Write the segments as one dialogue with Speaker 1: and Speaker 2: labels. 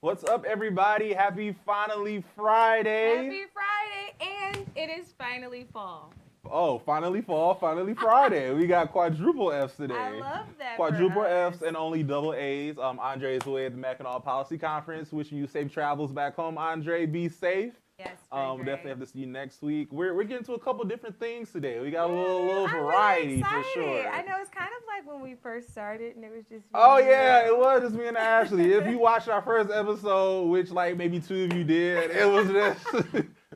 Speaker 1: What's up, everybody? Happy finally Friday.
Speaker 2: Happy Friday, and it is finally fall.
Speaker 1: Oh, finally fall, finally Friday. We got quadruple Fs today.
Speaker 2: I love that.
Speaker 1: Quadruple
Speaker 2: for us.
Speaker 1: Fs and only double A's. Andre is away at the Mackinac Policy Conference. Wishing you safe travels back home, Andre. Be safe.
Speaker 2: Yes,
Speaker 1: Definitely have to see you next week. We're getting to a couple different things today. We got a little variety for sure.
Speaker 2: I know it's kind of like when we first started and it was just.
Speaker 1: Oh yeah, it was just me and Ashley. If you watched our first episode, which like maybe two of you did, it was just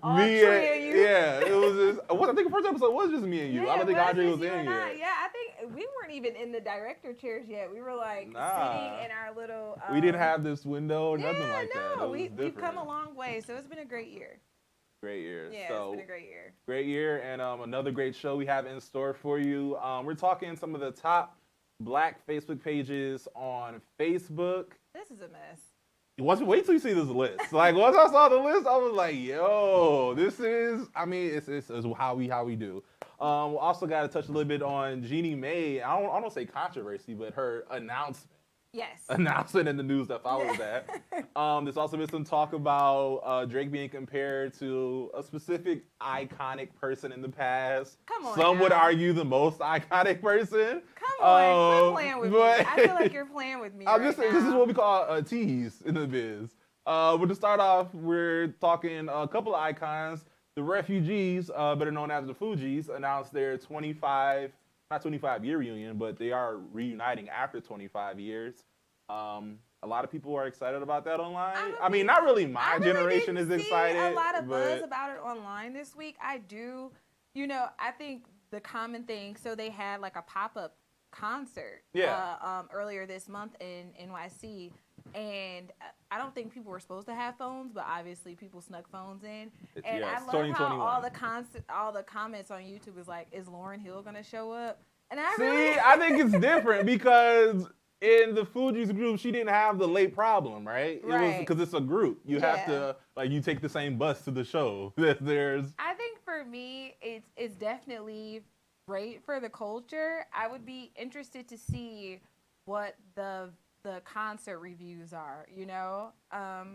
Speaker 2: All
Speaker 1: me
Speaker 2: three
Speaker 1: and
Speaker 2: of you.
Speaker 1: yeah, it was just. I think the first episode was just me and you.
Speaker 2: Yeah,
Speaker 1: I don't think
Speaker 2: it
Speaker 1: Andre was
Speaker 2: just you
Speaker 1: in
Speaker 2: and I.
Speaker 1: yet.
Speaker 2: Yeah, I think we weren't even in the director chairs yet. We were like sitting in our little.
Speaker 1: We didn't have this window, nothing like that.
Speaker 2: No, we've come a long way, so it's been a great year.
Speaker 1: Great year.
Speaker 2: Yeah,
Speaker 1: so,
Speaker 2: it's been a great year.
Speaker 1: Great year, and another great show we have in store for you. We're talking some of the top Black Facebook pages on Facebook.
Speaker 2: This is a mess.
Speaker 1: Wait till you see this list. Like once I saw the list, I was like, "Yo, this is." I mean, it's how we do. We also got to touch a little bit on Jeannie May. I don't say controversy, but her announcement.
Speaker 2: Yes.
Speaker 1: Announcement in the news that follows that. There's also been some talk about Drake being compared to a specific iconic person in the past.
Speaker 2: Come on.
Speaker 1: Some
Speaker 2: now.
Speaker 1: would argue the most iconic person.
Speaker 2: Come on, quit playing with me. I feel like you're playing with me.
Speaker 1: I'm
Speaker 2: right
Speaker 1: just saying,
Speaker 2: now.
Speaker 1: this is what we call a tease in the biz. But to start off, we're talking a couple of icons. The Refugees, better known as the Fugees, announced their not 25-year reunion, but they are reuniting after 25 years. A lot of people are excited about that online. I mean, not really my generation is excited.
Speaker 2: A lot of buzz about it online this week. I do, I think the common thing, so they had like a pop-up concert earlier this month in NYC. And I don't think people were supposed to have phones, but obviously people snuck phones in. And I love how all the comments on YouTube is like, is Lauryn Hill gonna show up? And
Speaker 1: I think it's different because in the Fugees group, she didn't have the late problem, right?
Speaker 2: Right.
Speaker 1: Because it's a group. You have to you take the same bus to the show.
Speaker 2: I think for me, it's definitely great for the culture. I would be interested to see what the concert reviews are,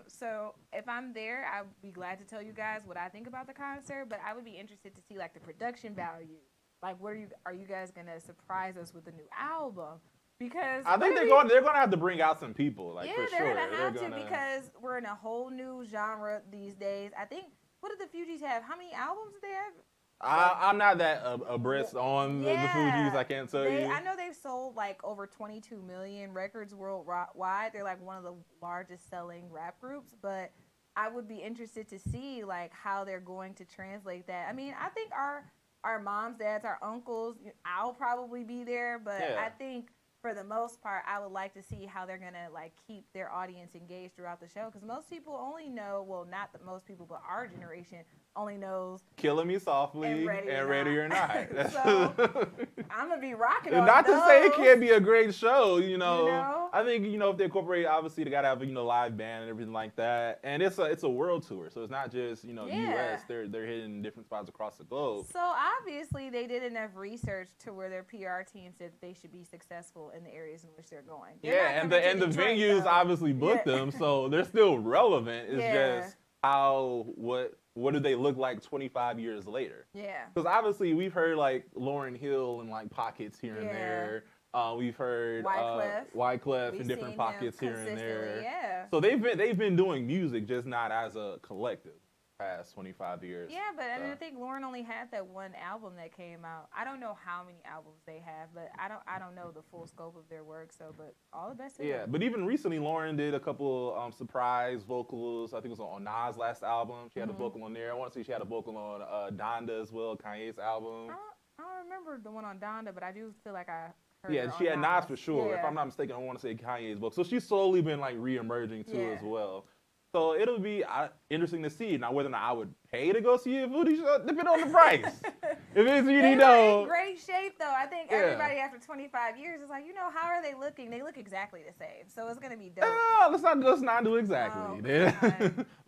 Speaker 2: so if I'm there, I'd be glad to tell you guys what I think about the concert, but I would be interested to see like the production value, like what are you guys gonna surprise us with a new album? Because
Speaker 1: I think they're gonna have to bring out some people, for sure.
Speaker 2: They're gonna have to because we're in a whole new genre these days. I think, what did the Fugees have? How many albums did they have?
Speaker 1: I'm not that abreast on the Fugees. I can't tell you.
Speaker 2: I know they've sold like over 22 million records worldwide. They're like one of the largest selling rap groups, but I would be interested to see like how they're going to translate that. I mean, I think our moms, dads, our uncles, I'll probably be there, but I think for the most part, I would like to see how they're gonna like keep their audience engaged throughout the show, because most people only know, well, not that most people, but our generation only knows
Speaker 1: Killing Me Softly and Ready or Not.
Speaker 2: So I'm gonna be rocking on
Speaker 1: not
Speaker 2: those.
Speaker 1: to say it can't be a great show, I think if they incorporate, obviously they gotta have live band and everything like that, and it's a world tour, so it's not just U.S. They're hitting different spots across the globe.
Speaker 2: So obviously they did enough research to where their PR team said that they should be successful in the areas in which they're going.
Speaker 1: And the venues obviously booked them, so they're still relevant. It's just what do they look like 25 years later? Yeah. Because obviously we've heard like Lauryn Hill in like pockets here and there. We've heard Wyclef in different pockets here and there.
Speaker 2: Yeah.
Speaker 1: So they've been doing music, just not as a collective. Past 25 years.
Speaker 2: Yeah, but I think Lauryn only had that one album that came out. I don't know how many albums they have, but I don't know the full scope of their work. So, but all the best to them.
Speaker 1: But even recently, Lauryn did a couple surprise vocals. I think it was on Nas' last album. She had a vocal on there. I want to say she had a vocal on Donda as well, Kanye's album.
Speaker 2: I don't remember the one on Donda, but I do feel like I heard
Speaker 1: Yeah, she had Nas for sure.
Speaker 2: Yeah.
Speaker 1: If I'm not mistaken, I want to say Kanye's vocal. So she's slowly been like re-emerging too as well. So it'll be interesting to see. Now, whether or not I would pay to go see a Fugees show, depending on the price. If it's,
Speaker 2: They're in great shape, though. I think everybody after 25 years is like, how are they looking? They look exactly the same. So it's going to be dope.
Speaker 1: Let's not do exactly.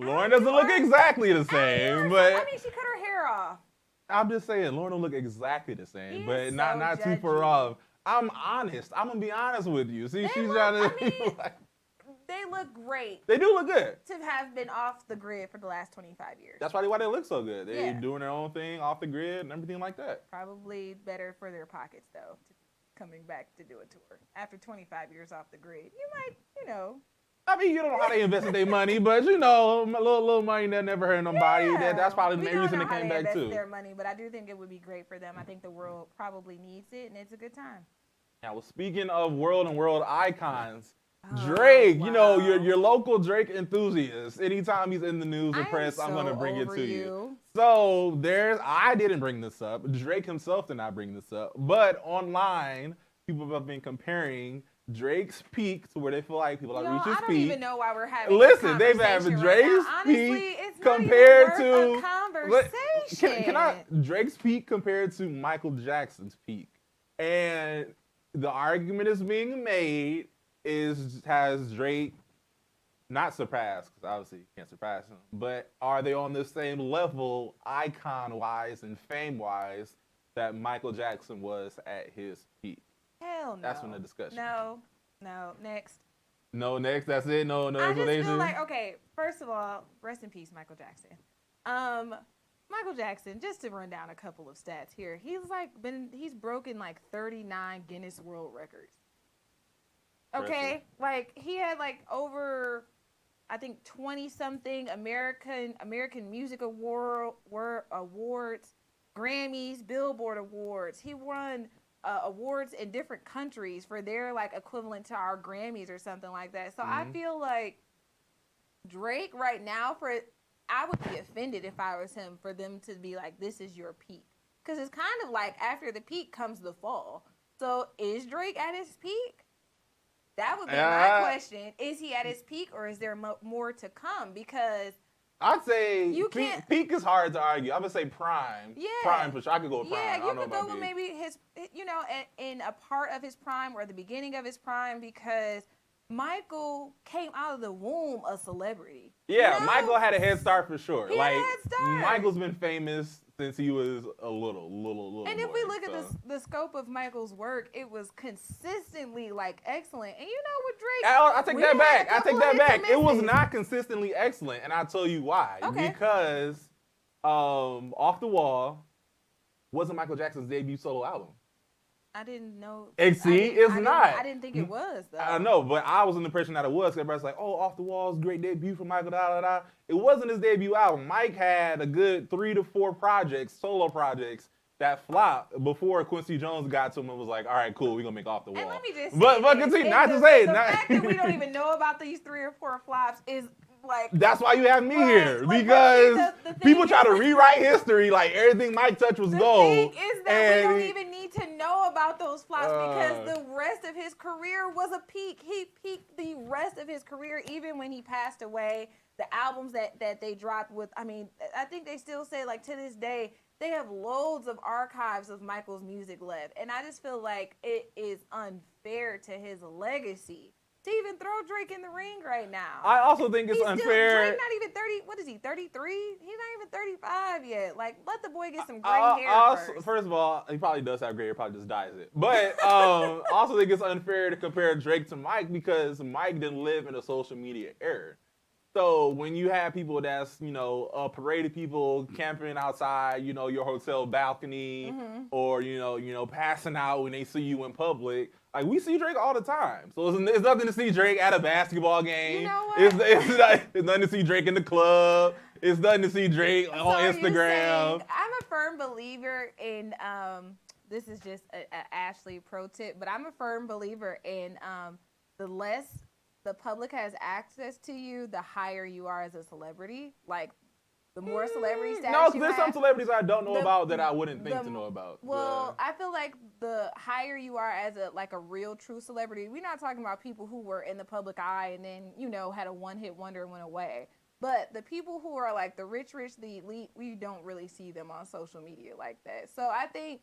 Speaker 1: Lauryn doesn't look exactly the same. But
Speaker 2: she cut her hair off.
Speaker 1: I'm just saying, Lauryn will look exactly the same, but
Speaker 2: so
Speaker 1: not too far off. I'm honest. I'm going to be honest with you. See, she's trying to...
Speaker 2: they look great.
Speaker 1: They do look good.
Speaker 2: To have been off the grid for the last 25 years.
Speaker 1: That's probably why they look so good. They're doing their own thing off the grid and everything like that.
Speaker 2: Probably better for their pockets, though, to coming back to do a tour. After 25 years off the grid, you might,
Speaker 1: I mean, you don't know how they invested their money, but, a little money that never hurt nobody.
Speaker 2: Yeah.
Speaker 1: That's probably the main reason they came back, too.
Speaker 2: Their money, but I do think it would be great for them. I think the world probably needs it, and it's a good time.
Speaker 1: Now, well, speaking of world icons, Drake,
Speaker 2: wow.
Speaker 1: Your local Drake enthusiast. Anytime he's in the news or press, I'm going to bring it to you. So I didn't bring this up. Drake himself did not bring this up. But online, people have been comparing Drake's peak to where they feel like people have reached his peak.
Speaker 2: I don't even know why we're having
Speaker 1: Listen, they've had Drake's peak compared to Drake's peak compared to Michael Jackson's peak. And the argument is being made has Drake not surpassed, because obviously you can't surpass him, but are they on the same level icon-wise and fame-wise that Michael Jackson was at his peak?
Speaker 2: Hell no.
Speaker 1: That's from the discussion.
Speaker 2: No, next.
Speaker 1: No, next, that's it? No explanation?
Speaker 2: I just feel like, okay, first of all, rest in peace, Michael Jackson. Michael Jackson, just to run down a couple of stats here, he's broken like 39 Guinness World Records. Okay, like he had like over, I think 20-something American Music awards, Grammys, Billboard awards. He won awards in different countries for their like equivalent to our Grammys or something like that. So I feel like Drake right now, I would be offended if I was him for them to be like, this is your peak. Because it's kind of like after the peak comes the fall. So is Drake at his peak? That would be my question. Is he at his peak, or is there more to come? Because
Speaker 1: I'd say peak is hard to argue. I would say prime. Yeah. Prime for sure. I could go with prime.
Speaker 2: Yeah, you could go with maybe his, in a part of his prime or the beginning of his prime, because Michael came out of the womb a celebrity.
Speaker 1: Yeah, Michael had a head start for sure.
Speaker 2: He had a head start.
Speaker 1: Michael's been famous since he was a little
Speaker 2: And if we look at the scope of Michael's work, it was consistently like excellent. And with Drake,
Speaker 1: I take that back. It was not consistently excellent, and I'll tell you why. Okay. Because Off the Wall wasn't Michael Jackson's debut solo album.
Speaker 2: I didn't know.
Speaker 1: It's not.
Speaker 2: I didn't think it was, though.
Speaker 1: I know, but I was in the impression that it was. Everybody's like, oh, Off the Wall's great debut for Michael, It wasn't his debut album. Mike had a good 3 to 4 solo projects, that flopped before Quincy Jones got to him and was like, all right, cool, we're going to make Off the Wall.
Speaker 2: And let me just say
Speaker 1: but continue, not to say it.
Speaker 2: The fact that we don't even know about these 3 or 4 flops is like...
Speaker 1: That's why you have me here, because people try to rewrite history like everything Mike touched was gold.
Speaker 2: The thing is that we don't even need to know about those flops because the rest of his career was a peak. He peaked the rest of his career, even when he passed away. The albums that they dropped with, I think they still say, like, to this day, they have loads of archives of Michael's music left. And I just feel like it is unfair to his legacy to even throw Drake in the ring right now.
Speaker 1: I also think it's unfair.
Speaker 2: Drake not even 30, what is he, 33? He's not even 35 yet. Like, let the boy get some gray hair first.
Speaker 1: First of all, he probably does have gray hair, probably just dyes it. But I also think it's unfair to compare Drake to Mike because Mike didn't live in a social media era. So when you have people that's, a parade of people camping outside, your hotel balcony, or, passing out when they see you in public, like, we see Drake all the time. So it's nothing to see Drake at a basketball game.
Speaker 2: You know what?
Speaker 1: It's nothing to see Drake in the club. It's nothing to see Drake on Instagram.
Speaker 2: I'm a firm believer in, this is just an Ashley pro tip, but I'm a firm believer in the less the public has access to you, the higher you are as a celebrity. Like, the more celebrity status
Speaker 1: No, because there's some celebrities I don't know about that I wouldn't think to know about.
Speaker 2: Well, I feel like the higher you are as a real, true celebrity, we're not talking about people who were in the public eye and then, had a one-hit wonder and went away. But the people who are like the rich, the elite, we don't really see them on social media like that. So I think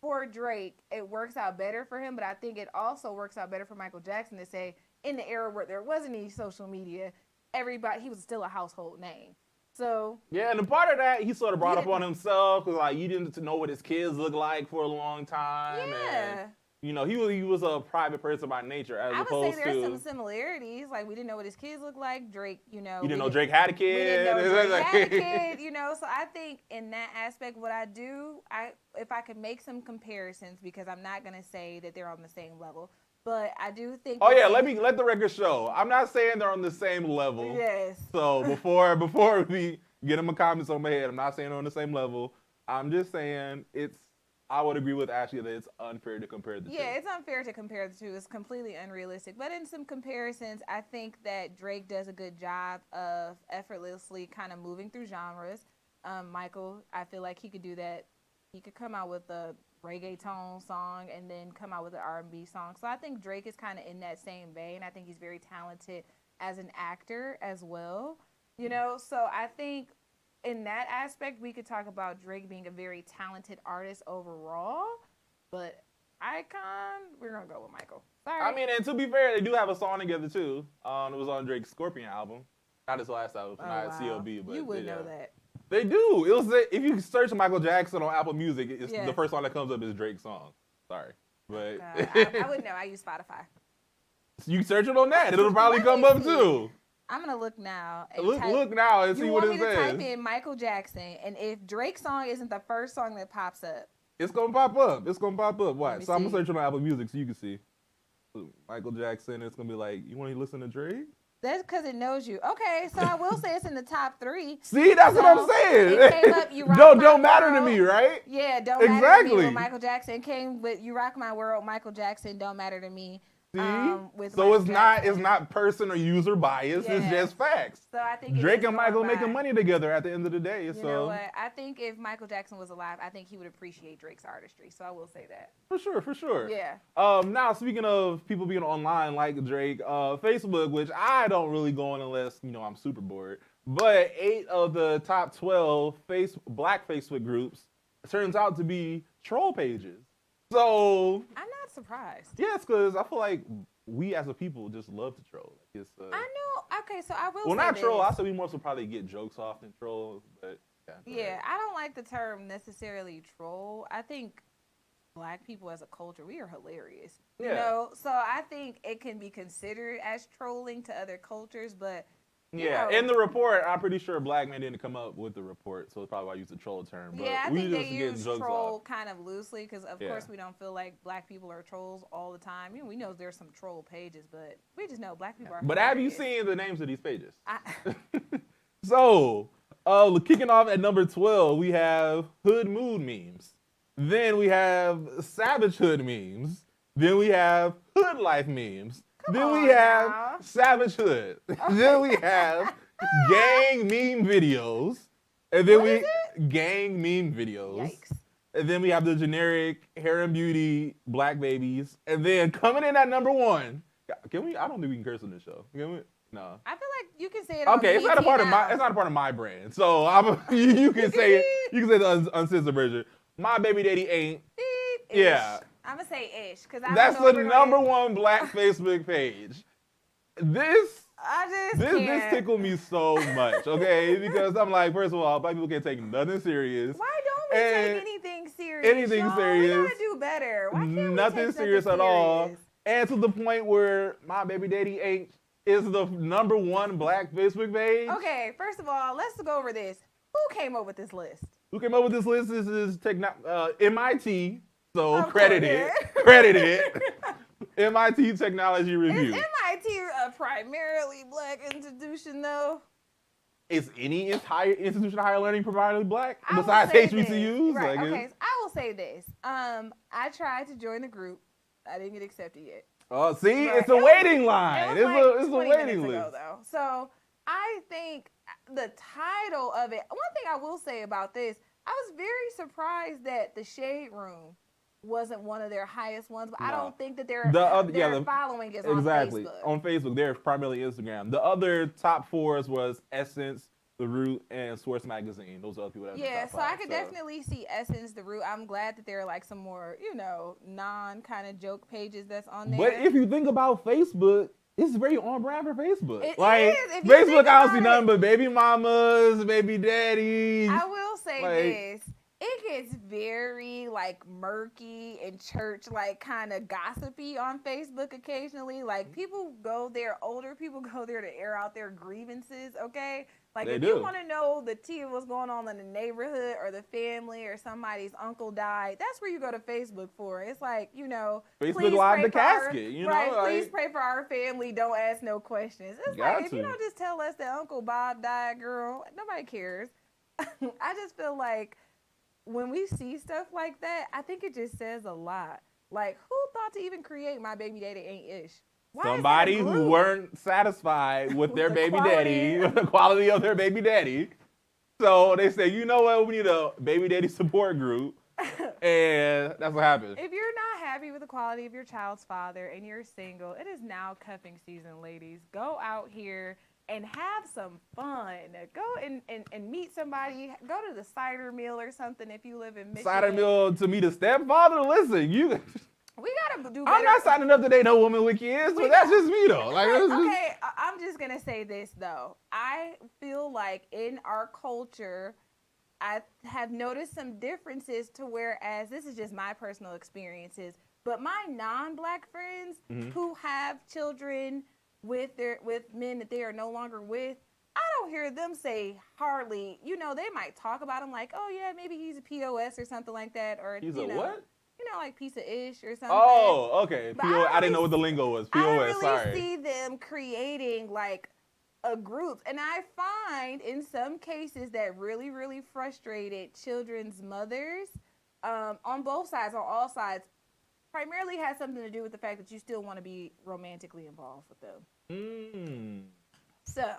Speaker 2: for Drake, it works out better for him, but I think it also works out better for Michael Jackson to say, in the era where there wasn't any social media, he was still a household name. So
Speaker 1: yeah, and a part of that he sort of brought up on himself because like you didn't know what his kids look like for a long time.
Speaker 2: Yeah.
Speaker 1: And You know, he was a private person by nature, as
Speaker 2: I would
Speaker 1: opposed
Speaker 2: say there's
Speaker 1: to
Speaker 2: some similarities. Like we didn't know what his kids looked like. Drake, you know,
Speaker 1: you didn't know Drake had a kid.
Speaker 2: We didn't know Drake had a kid. You know, so I think in that aspect, what I do, if I could make some comparisons, because I'm not gonna say that they're on the same level, but I do think.
Speaker 1: Oh yeah, let the record show. I'm not saying they're on the same level.
Speaker 2: Yes.
Speaker 1: So before we get them a comments on my head, I'm not saying they're on the same level. I'm just saying I would agree with Ashley that it's unfair to compare the two.
Speaker 2: Yeah, it's unfair to compare the two. It's completely unrealistic. But in some comparisons, I think that Drake does a good job of effortlessly kind of moving through genres. Michael, I feel like he could do that. He could come out with a reggaeton song and then come out with an R&B song. So I think Drake is kind of in that same vein. I think he's very talented as an actor as well. You know, so I think in that aspect, we could talk about Drake being a very talented artist overall, but icon, we're gonna go with Michael. Sorry.
Speaker 1: I mean, and to be fair, they do have a song together too. It was on Drake's Scorpion album, not his last album, not CLB, but
Speaker 2: you would know that.
Speaker 1: They do. It was if you search Michael Jackson on Apple Music, it's the first song that comes up is Drake's song. Sorry, but
Speaker 2: I wouldn't know. I use Spotify.
Speaker 1: You search it on that, it'll probably come up too.
Speaker 2: I'm gonna look now.
Speaker 1: Look now and see what it says.
Speaker 2: You want me to type in Michael Jackson, and if Drake's song isn't the first song that pops up,
Speaker 1: it's gonna pop up. It's gonna pop up. Why? So I'm gonna search on Apple Music so you can see Michael Jackson. It's gonna be like, you want to listen to Drake?
Speaker 2: That's because it knows you. Okay, so I will say it's in the top 3.
Speaker 1: See, that's what I'm saying.
Speaker 2: It came up, You Rock
Speaker 1: don't
Speaker 2: My
Speaker 1: matter
Speaker 2: World.
Speaker 1: to me, right?
Speaker 2: Yeah, Don't Matter to Me with Michael Jackson. It came with You Rock My World, Michael Jackson, Don't Matter to Me.
Speaker 1: See?
Speaker 2: With
Speaker 1: so it's not person or user bias.
Speaker 2: Yes.
Speaker 1: It's just facts.
Speaker 2: So I think
Speaker 1: Drake and Michael making money together at the end of the day.
Speaker 2: You know what? I think if Michael Jackson was alive, I think he would appreciate Drake's artistry. So I will say that.
Speaker 1: For sure.
Speaker 2: Yeah.
Speaker 1: Now speaking of people being online like Drake, Facebook, which I don't really go on unless I'm super bored. But 8 of the top 12 black Facebook groups turns out to be troll pages. So
Speaker 2: I'm not surprised.
Speaker 1: Yes, because I feel like we as a people just love to troll. I
Speaker 2: know. Okay, so I will.
Speaker 1: Well,
Speaker 2: say
Speaker 1: not
Speaker 2: this.
Speaker 1: troll. I said we more so probably get jokes off than troll, but
Speaker 2: yeah. I don't like the term necessarily troll. I think black people as a culture, we are hilarious.
Speaker 1: Yeah.
Speaker 2: You know, so I think it can be considered as trolling to other cultures, but.
Speaker 1: In the report, I'm pretty sure black men didn't come up with the report, so it's probably why I use the troll term. But
Speaker 2: I think they use troll
Speaker 1: off.
Speaker 2: kind of loosely because, of course, we don't feel like black people are trolls all the time. We know there's some troll pages, but we just know black people are.
Speaker 1: But
Speaker 2: hilarious.
Speaker 1: have you seen the names of these pages? So, kicking off at number 12, we have Hood Mood memes. Then we have Savage Hood memes. Then we have Hood Life memes. Then we have Savage Hood. Then we have gang meme videos. And then gang meme videos.
Speaker 2: Yikes.
Speaker 1: And then we have the generic hair and beauty black babies. And then coming in at number 1. Can we? I don't think we can curse on this show. Can we? No.
Speaker 2: I feel like you can say it.
Speaker 1: Okay,
Speaker 2: on
Speaker 1: it's not a part of
Speaker 2: now.
Speaker 1: it's not a part of my brand. So you can say it. You can say the uncensored version. My baby daddy ain't.
Speaker 2: Ish.
Speaker 1: Yeah.
Speaker 2: I'm gonna say ish because
Speaker 1: that's the number 1 black Facebook page. This tickled me so much, okay? Because I'm like, first of all, black people can't take nothing serious.
Speaker 2: Why don't we take anything serious?
Speaker 1: Anything serious?
Speaker 2: We gotta do better. Why can't
Speaker 1: nothing
Speaker 2: we take
Speaker 1: serious at all. And to the point where my baby daddy ain't is the number 1 black Facebook page.
Speaker 2: Okay, first of all, let's go over this. Who came up with this list?
Speaker 1: Who came up with this list? This is MIT. So credit it. MIT Technology Review.
Speaker 2: Is MIT a primarily black institution though?
Speaker 1: Is any entire institution of higher learning primarily black besides
Speaker 2: HBCUs?
Speaker 1: HBCUs?
Speaker 2: Right. Okay. So I will say this. I tried to join the group. I didn't get accepted yet.
Speaker 1: Oh, see, it's a waiting line.
Speaker 2: It's
Speaker 1: a waiting list.
Speaker 2: Though. So I think the title of it. One thing I will say about this, I was very surprised that the Shade Room wasn't one of their highest ones, but I don't think that their following is on Facebook.
Speaker 1: On Facebook, they're primarily Instagram. The other top 4s was Essence, The Root, and Source Magazine. Those are other people that have the top 5,
Speaker 2: I could definitely see Essence, The Root. I'm glad that there are like some more, non kind of joke pages that's on there.
Speaker 1: But if you think about Facebook, it's very on brand for Facebook.
Speaker 2: It is.
Speaker 1: Facebook, I don't see nothing but baby mamas, baby daddies.
Speaker 2: I will say this. it gets very like murky and church like kind of gossipy on Facebook occasionally. Like older people go there to air out their grievances, okay? Like
Speaker 1: They
Speaker 2: if
Speaker 1: do.
Speaker 2: you want to know the tea of what's going on in the neighborhood or the family or somebody's uncle died, that's where you go to Facebook for. It's like,
Speaker 1: Facebook
Speaker 2: please
Speaker 1: Live
Speaker 2: pray
Speaker 1: the
Speaker 2: for our-
Speaker 1: casket,
Speaker 2: right,
Speaker 1: like,
Speaker 2: please pray for our family. Don't ask no questions. It's like, if you don't just tell us that Uncle Bob died, girl, nobody cares. I just feel like when we see stuff like that, I think it just says a lot. Like, who thought to even create My Baby Daddy Ain't Ish? Why
Speaker 1: somebody
Speaker 2: is that a
Speaker 1: who
Speaker 2: group?
Speaker 1: weren't satisfied with their
Speaker 2: the
Speaker 1: baby
Speaker 2: quality.
Speaker 1: daddy, with the quality of their baby daddy. So they say, you know what, we need a baby daddy support group. And that's what happened.
Speaker 2: If you're not happy with the quality of your child's father and you're single, it is now cuffing season, ladies. Go out here and have some fun. Go and meet somebody. Go to the cider mill or something if you live in Michigan.
Speaker 1: Cider mill to meet a stepfather? Listen,
Speaker 2: We gotta do better.
Speaker 1: I'm not signing up to date no woman with kids, but that's just me though. Like,
Speaker 2: okay, I'm just gonna say this though. I feel like in our culture, I have noticed some differences to whereas this is just my personal experiences, but my non-black friends who have children with men that they are no longer with, I don't hear them say hardly. They might talk about him like, oh yeah, maybe he's a POS or something like that, or
Speaker 1: he's a what?
Speaker 2: Like piece of ish or something.
Speaker 1: Oh, okay.
Speaker 2: But
Speaker 1: I didn't know what the lingo was. POS,
Speaker 2: I don't really
Speaker 1: sorry.
Speaker 2: see them creating like a group. And I find in some cases that really, really frustrated children's mothers on both sides, on all sides, primarily has something to do with the fact that you still want to be romantically involved with them. So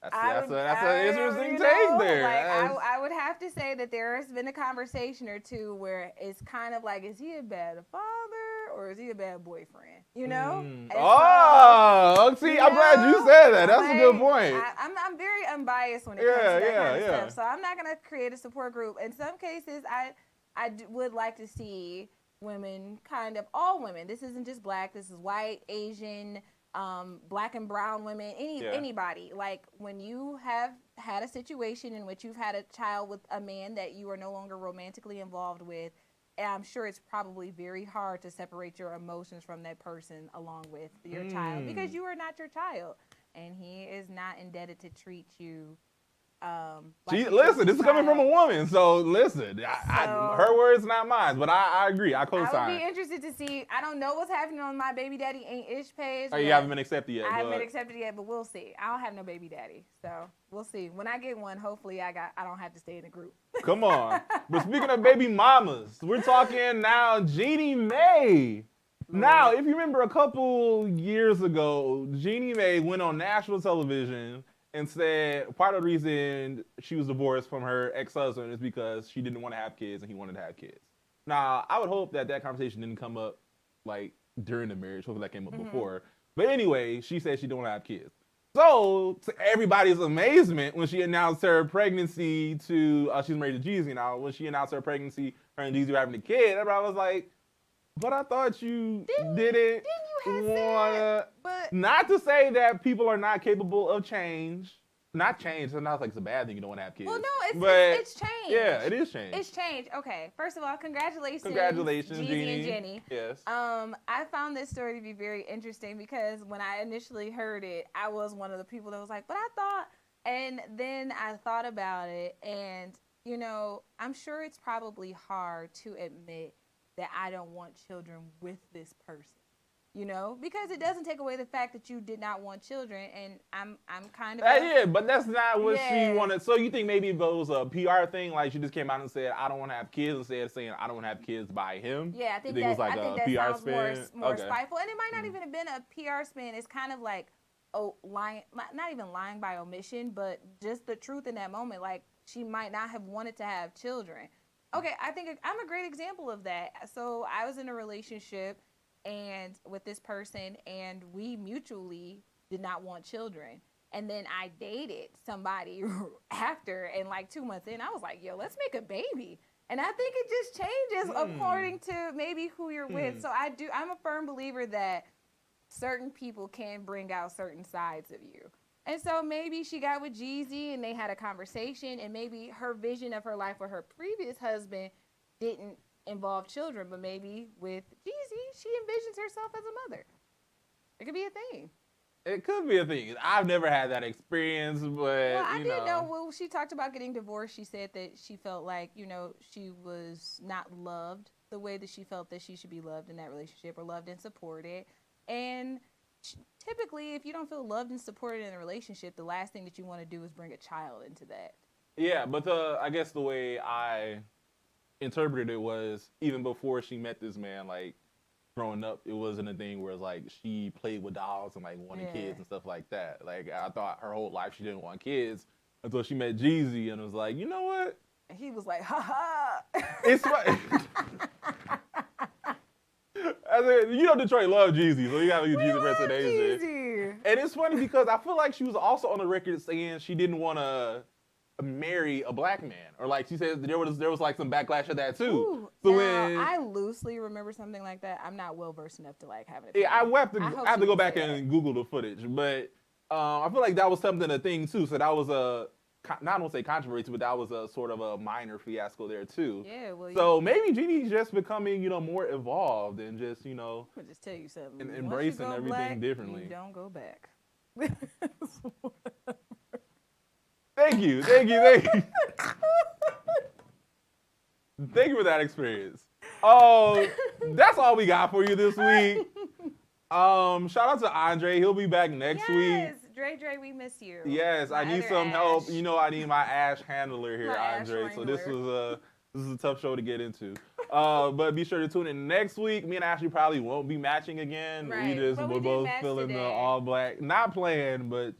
Speaker 1: that's an interesting take there.
Speaker 2: Like, I would have to say that there has been a conversation or two where it's kind of like, is he a bad father or is he a bad boyfriend? And
Speaker 1: oh, see, I'm glad you said that. That's a good point.
Speaker 2: I'm very unbiased when it comes to that kind of stuff. So I'm not going to create a support group. In some cases, I would like to see women, kind of all women. This isn't just black. This is white, Asian, black and brown women, anybody. Like when you have had a situation in which you've had a child with a man that you are no longer romantically involved with, I'm sure it's probably very hard to separate your emotions from that person along with your child because you are not your child and he is not indebted to treat you.
Speaker 1: Listen, this is coming from a woman, so listen, her words, not mine, but I agree. I co-sign.
Speaker 2: I would be interested to see. I don't know what's happening on My Baby Daddy Ain't Ish page.
Speaker 1: Oh, you haven't been accepted yet.
Speaker 2: I haven't been accepted yet, but we'll see. I don't have no baby daddy, so we'll see. When I get one, hopefully I don't have to stay in the group.
Speaker 1: Come on. But speaking of baby mamas, we're talking now Jeannie May. Now, if you remember a couple years ago, Jeannie May went on national television and said part of the reason she was divorced from her ex-husband is because she didn't want to have kids and he wanted to have kids. Now, I would hope that conversation didn't come up like during the marriage. Hopefully that came up before. But anyway, she said she didn't want to have kids. So, to everybody's amazement, when she announced her pregnancy she's married to Jeezy now, when she announced her pregnancy, her and Jeezy were having a kid, everybody was like, but I thought you didn't want to. Not to say that people are not capable of change. Not change. It's not like it's a bad thing you don't want to have kids.
Speaker 2: Well, no, it's change.
Speaker 1: Yeah, it is change.
Speaker 2: It's change. Okay, first of all, congratulations,
Speaker 1: Jeannie
Speaker 2: and Jenny.
Speaker 1: Yes.
Speaker 2: I found this story to be very interesting because when I initially heard it, I was one of the people that was like, but I thought, and then I thought about it, and I'm sure it's probably hard to admit that I don't want children with this person, because it doesn't take away the fact that you did not want children, and I'm kind of
Speaker 1: but that's not what she wanted. So you think maybe if it was a PR thing, like she just came out and said I don't want to have kids instead of saying I don't want to have kids by him?
Speaker 2: Yeah, I think
Speaker 1: it was like
Speaker 2: a
Speaker 1: PR
Speaker 2: sounds
Speaker 1: spin?
Speaker 2: more spiteful, and it might not even have been a PR spin. It's kind of like lying, not even lying by omission, but just the truth in that moment. Like she might not have wanted to have children. Okay, I think I'm a great example of that. So I was in a relationship and with this person, and we mutually did not want children. And then I dated somebody after, and like 2 months in, I was like, yo, let's make a baby. And I think it just changes according to maybe who you're with. So I'm a firm believer that certain people can bring out certain sides of you. And so maybe she got with Jeezy and they had a conversation, and maybe her vision of her life with her previous husband didn't involve children, but maybe with Jeezy, she envisions herself as a mother. It could be a thing.
Speaker 1: It could be a thing. I've never had that experience, but
Speaker 2: Well, I did know. Well, she talked about getting divorced. She said that she felt like, she was not loved the way that she felt that she should be loved in that relationship, or loved and supported. And typically, if you don't feel loved and supported in a relationship, the last thing that you want to do is bring a child into that.
Speaker 1: Yeah, but I guess the way I interpreted it was, even before she met this man, like, growing up, it wasn't a thing where it's like she played with dolls and like wanted kids and stuff like that. Like, I thought her whole life she didn't want kids until she met Jeezy and was like, you know what?
Speaker 2: And he was like, ha ha.
Speaker 1: It's right. Detroit loved Jeezy, so you gotta give Jeezy representation. And it's funny because I feel like she was also on the record saying she didn't want to marry a black man, or like she said there was like some backlash of that too.
Speaker 2: Ooh, so I loosely remember something like that. I'm not well versed enough to like have it.
Speaker 1: Yeah, I have to go back and Google the footage, but I feel like that was something a thing too. So that was not want to say controversy, but that was a sort of a minor fiasco there too.
Speaker 2: Yeah, well.
Speaker 1: So maybe Jeannie's just becoming more evolved and just
Speaker 2: I'll just tell you something.
Speaker 1: and embracing everything
Speaker 2: black,
Speaker 1: differently.
Speaker 2: You don't go back.
Speaker 1: Thank you. Thank you for that experience. Oh, that's all we got for you this week. Shout out to Andre. He'll be back next week.
Speaker 2: Yes, Dre, we miss you.
Speaker 1: Yes, I need some help. I need my Ash handler here, Andre. So this is a tough show to get into. But be sure to tune in next week. Me and Ashley probably won't be matching again.
Speaker 2: Right.
Speaker 1: We're both feeling the all black. Not playing, but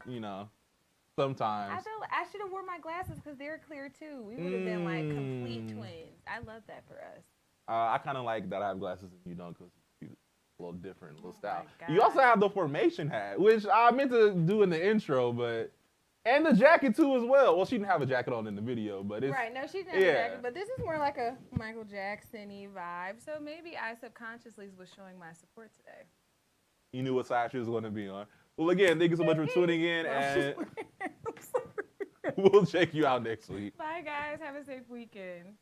Speaker 1: sometimes.
Speaker 2: I feel like I should have worn my glasses because they're clear too. We would have been like complete twins. I love that for us.
Speaker 1: I kind of like that I have glasses and you don't, because it's a little different, little style. You also have the formation hat, which I meant to do in the intro, and the jacket too as well. Well, she didn't have a jacket on in the video, but it's
Speaker 2: right. No, she didn't have a jacket, but this is more like a Michael Jackson-y vibe. So maybe I subconsciously was showing my support today.
Speaker 1: You knew what side she was going to be on. Well, again, thank you so much for tuning in, and we'll check you out next week.
Speaker 2: Bye, guys. Have a safe weekend.